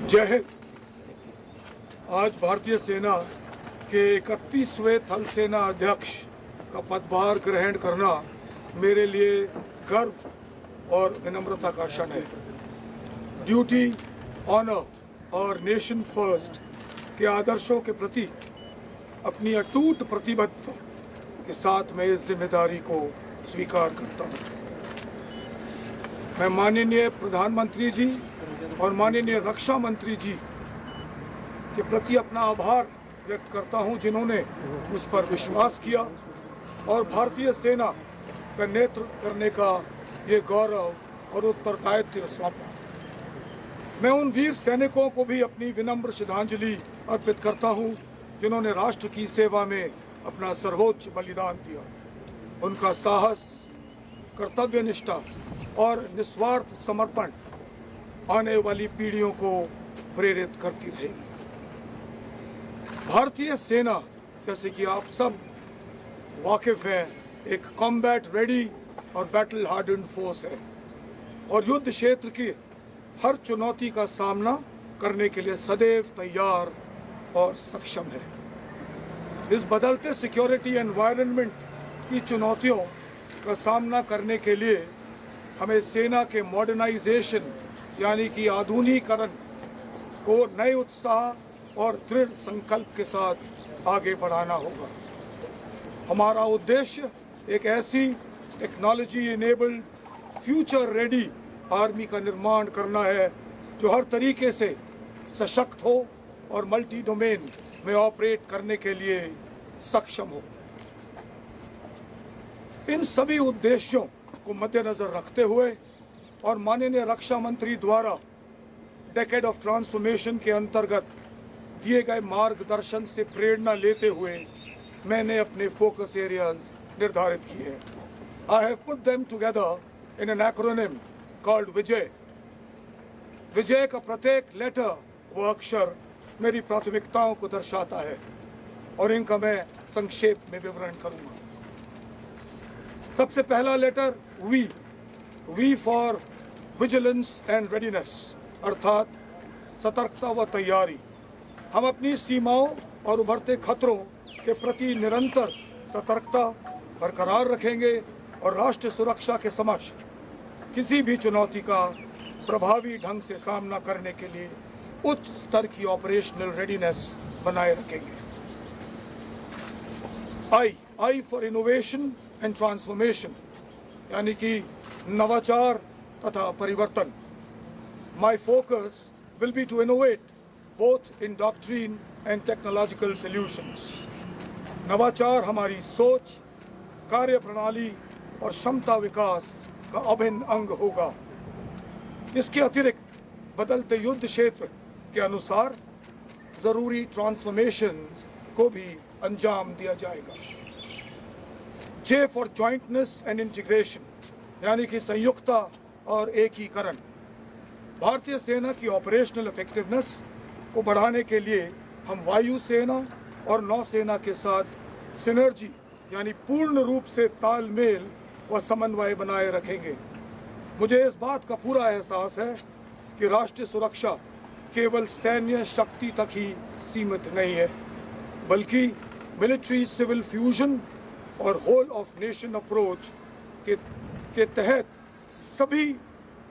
जय हिंद। आज भारतीय सेना के 31वें थल सेना अध्यक्ष का पदभार ग्रहण करना मेरे लिए गर्व और विनम्रता का क्षण है। ड्यूटी, ऑनर और नेशन फर्स्ट के आदर्शों के प्रति अपनी अटूट प्रतिबद्धता के साथ मैं इस जिम्मेदारी को स्वीकार करता हूँ। मैं माननीय प्रधानमंत्री जी और माननीय रक्षा मंत्री जी के प्रति अपना आभार व्यक्त करता हूं, जिन्होंने मुझ पर विश्वास किया और भारतीय सेना का नेतृत्व करने का ये गौरव और उत्तरदायित्व सौंपा। मैं उन वीर सैनिकों को भी अपनी विनम्र श्रद्धांजलि अर्पित करता हूं, जिन्होंने राष्ट्र की सेवा में अपना सर्वोच्च बलिदान दिया। उनका साहस, कर्तव्यनिष्ठा और निस्वार्थ समर्पण आने वाली पीढ़ियों को प्रेरित करती रहेगी। भारतीय सेना, जैसे कि आप सब वाकिफ हैं, एक कॉम्बैट रेडी और बैटल हार्डन्ड फोर्स है और युद्ध क्षेत्र की हर चुनौती का सामना करने के लिए सदैव तैयार और सक्षम है। इस बदलते सिक्योरिटी एनवायरनमेंट की चुनौतियों का सामना करने के लिए हमें सेना के मॉडर्नाइजेशन यानी कि आधुनिकीकरण को नए उत्साह और दृढ़ संकल्प के साथ आगे बढ़ाना होगा। हमारा उद्देश्य एक ऐसी technology enabled future ready army का निर्माण करना है जो हर तरीके से सशक्त हो और मल्टी डोमेन में ऑपरेट करने के लिए सक्षम हो। इन सभी उद्देश्यों को मद्देनजर रखते हुए और माननीय रक्षा मंत्री द्वारा डेकेड ऑफ ट्रांसफॉर्मेशन के अंतर्गत दिए गए मार्गदर्शन से प्रेरणा लेते हुए मैंने अपने फोकस एरियाज निर्धारित किए हैं। I have put them together in an acronym called Vijay. Vijay का प्रत्येक लेटर व अक्षर मेरी प्राथमिकताओं को दर्शाता है और इनका मैं संक्षेप में विवरण करूंगा। सबसे पहला letter V for vigilance and readiness, अर्थात सतर्कता व तैयारी। हम अपनी सीमाओं और उभरते खतरों के प्रति निरंतर सतर्कता बरकरार रखेंगे और राष्ट्र सुरक्षा के समक्ष किसी भी चुनौती का प्रभावी ढंग से सामना करने के लिए उच्च स्तर की ऑपरेशनल रेडीनेस बनाए रखेंगे। I for innovation and transformation, यानी कि नवाचार तथा परिवर्तन। My focus will be to innovate both in doctrine and technological solutions. नवाचार हमारी सोच, कार्य प्रणाली और क्षमता विकास का अभिन्न अंग होगा। इसके अतिरिक्त बदलते युद्ध क्षेत्र के अनुसार जरूरी ट्रांसफॉर्मेशंस को भी अंजाम दिया जाएगा। J for jointness and integration, यानी कि संयुक्ता और एकीकरण। भारतीय सेना की ऑपरेशनल इफेक्टिवनेस को बढ़ाने के लिए हम वायु सेना और नौसेना के साथ सिनर्जी यानी पूर्ण रूप से तालमेल व समन्वय बनाए रखेंगे। मुझे इस बात का पूरा एहसास है कि राष्ट्रीय सुरक्षा केवल सैन्य शक्ति तक ही सीमित नहीं है, बल्कि मिलिट्री सिविल फ्यूजन और होल ऑफ नेशन अप्रोच के तहत सभी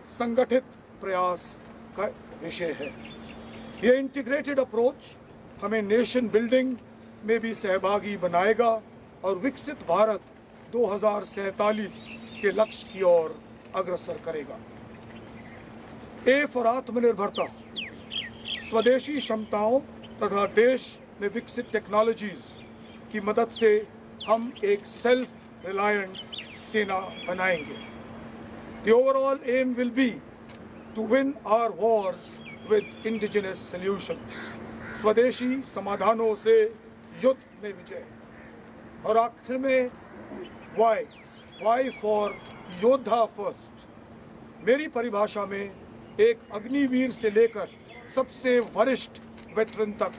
संगठित प्रयास का विषय है। ये इंटीग्रेटेड अप्रोच हमें नेशन बिल्डिंग में भी सहभागी बनाएगा और विकसित भारत 2047 के लक्ष्य की ओर अग्रसर करेगा। ए फॉर आत्मनिर्भरता, स्वदेशी क्षमताओं तथा देश में विकसित टेक्नोलॉजीज की मदद से हम एक सेल्फ रिलायंट सेना बनाएंगे। The overall aim will be to win our wars with indigenous solutions. स्वदेशी समाधानों से युद्ध में विजय। और आखिर में वाई फॉर योद्धा फर्स्ट। मेरी परिभाषा में एक अग्निवीर से लेकर सबसे वरिष्ठ वेटरन तक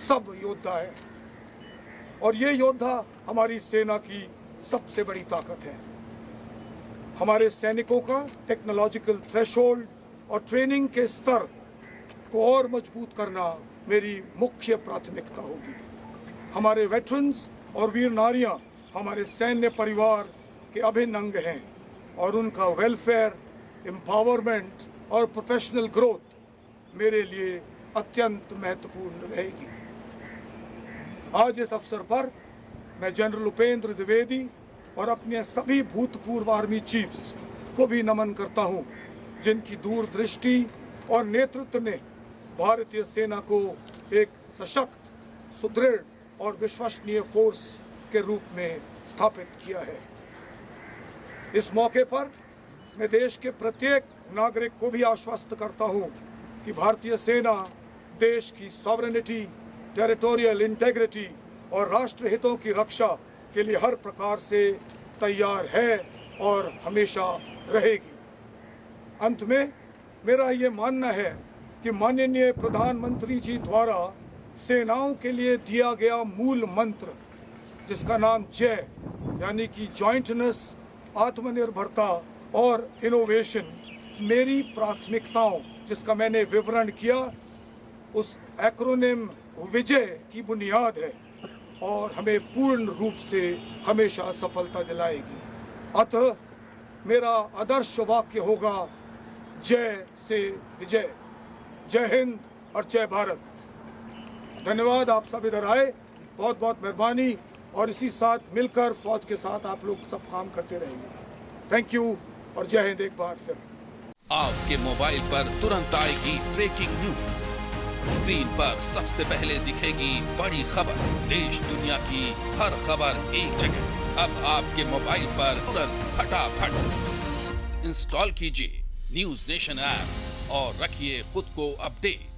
सब योद्धा है और ये योद्धा हमारी सेना की सबसे बड़ी ताकत है। हमारे सैनिकों का टेक्नोलॉजिकल थ्रेशोल्ड और ट्रेनिंग के स्तर को और मजबूत करना मेरी मुख्य प्राथमिकता होगी। हमारे वेटरन्स और वीर नारियां हमारे सैन्य परिवार के अभिन्न अंग हैं और उनका वेलफेयर, एम्पावरमेंट और प्रोफेशनल ग्रोथ मेरे लिए अत्यंत महत्वपूर्ण रहेगी। आज इस अवसर पर मैं जनरल उपेंद्र द्विवेदी और अपने सभी भूतपूर्व आर्मी चीफ्स को भी नमन करता हूं, जिनकी दूरदृष्टि और नेतृत्व ने भारतीय सेना को एक सशक्त, सुदृढ़ और विश्वसनीय फोर्स के रूप में स्थापित किया है। इस मौके पर मैं देश के प्रत्येक नागरिक को भी आश्वस्त करता हूं कि भारतीय सेना देश की सॉवरेनिटी, टेरिटोरियल इंटेग्रिटी और राष्ट्र हितों की रक्षा के लिए हर प्रकार से तैयार है और हमेशा रहेगी। अंत में मेरा ये मानना है कि माननीय प्रधानमंत्री जी द्वारा सेनाओं के लिए दिया गया मूल मंत्र, जिसका नाम जय यानी कि जॉइंटनेस, आत्मनिर्भरता और इनोवेशन, मेरी प्राथमिकताओं जिसका मैंने विवरण किया, उस एक्रोनिम विजय की बुनियाद है और हमें पूर्ण रूप से हमेशा सफलता दिलाएगी। अतः मेरा आदर्श वाक्य होगा, जय से विजय। जय हिंद और जय भारत। धन्यवाद, आप सब इधर आए, बहुत बहुत मेहरबानी, और इसी साथ मिलकर फौज के साथ आप लोग सब काम करते रहेंगे। थैंक यू और जय हिंद एक बार फिर। आपके मोबाइल पर तुरंत आएगी ब्रेकिंग न्यूज। स्क्रीन पर सबसे पहले दिखेगी बड़ी खबर, देश दुनिया की हर खबर एक जगह। अब आपके मोबाइल पर तुरंत फटाफट इंस्टॉल कीजिए न्यूज नेशन ऐप और रखिए खुद को अपडेट।